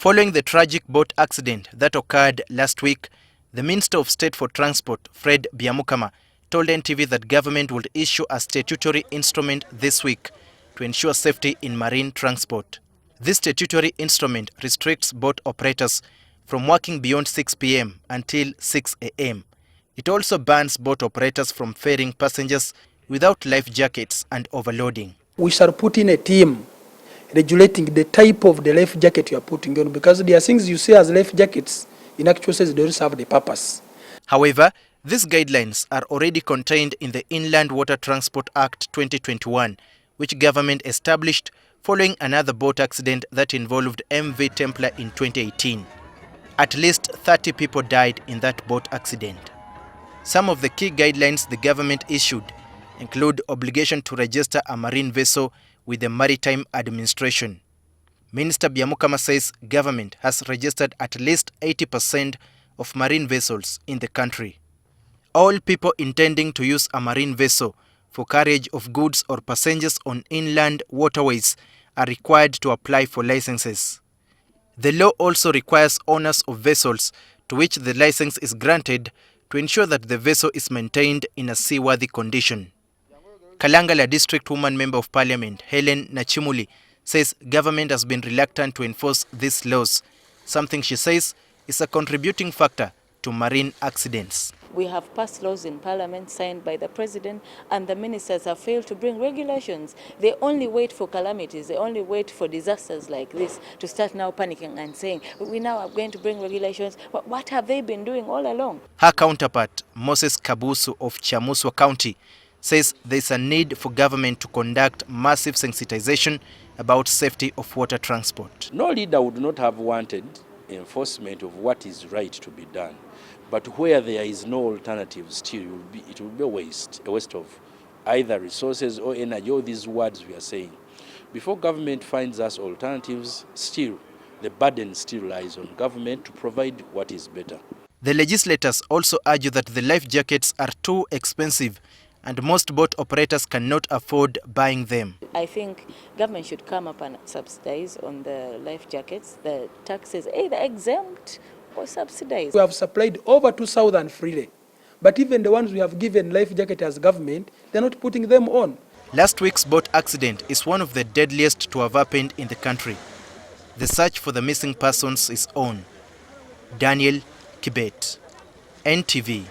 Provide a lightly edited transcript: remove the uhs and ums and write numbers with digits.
Following the tragic boat accident that occurred last week, the Minister of State for Transport, Fred Byamukama, told NTV that government would issue a statutory instrument this week to ensure safety in marine transport. This statutory instrument restricts boat operators from working beyond 6 p.m. until 6 a.m. It also bans boat operators from ferrying passengers without life jackets and overloading. We shall put in a team regulating the type of the life jacket you are putting on, because there are things you see as life jackets, in actual sense they don't serve the purpose. However, these guidelines are already contained in the Inland Water Transport Act 2021, which government established following another boat accident that involved MV Templar in 2018. At least 30 people died in that boat accident. Some of the key guidelines the government issued include obligation to register a marine vessel with the Maritime Administration. Minister Byamukama says government has registered at least 80% of marine vessels in the country. All people intending to use a marine vessel for carriage of goods or passengers on inland waterways are required to apply for licenses. The law also requires owners of vessels to which the license is granted to ensure that the vessel is maintained in a seaworthy condition. Kalangala District Woman Member of Parliament Helen Nachimuli says government has been reluctant to enforce these laws, something she says is a contributing factor to marine accidents. We have passed laws in Parliament signed by the President, and the ministers have failed to bring regulations. They only wait for calamities, they only wait for disasters like this to start now panicking and saying, we now are going to bring regulations. But what have they been doing all along? Her counterpart, Moses Kabusu of Chamuswa County, says there is a need for government to conduct massive sensitization about safety of water transport. No leader would not have wanted enforcement of what is right to be done. But where there is no alternative, still it will be a waste of either resources or energy, all these words we are saying. Before government finds us alternatives, still the burden still lies on government to provide what is better. The legislators also argue that the life jackets are too expensive and most boat operators cannot afford buying them. I think government should come up and subsidize on the life jackets. The taxes either exempt or subsidized. We have supplied over 2,000 freely, but even the ones we have given life jacket as government, they're not putting them on. Last week's boat accident is one of the deadliest to have happened in the country. The search for the missing persons is on. Daniel Kibet, NTV.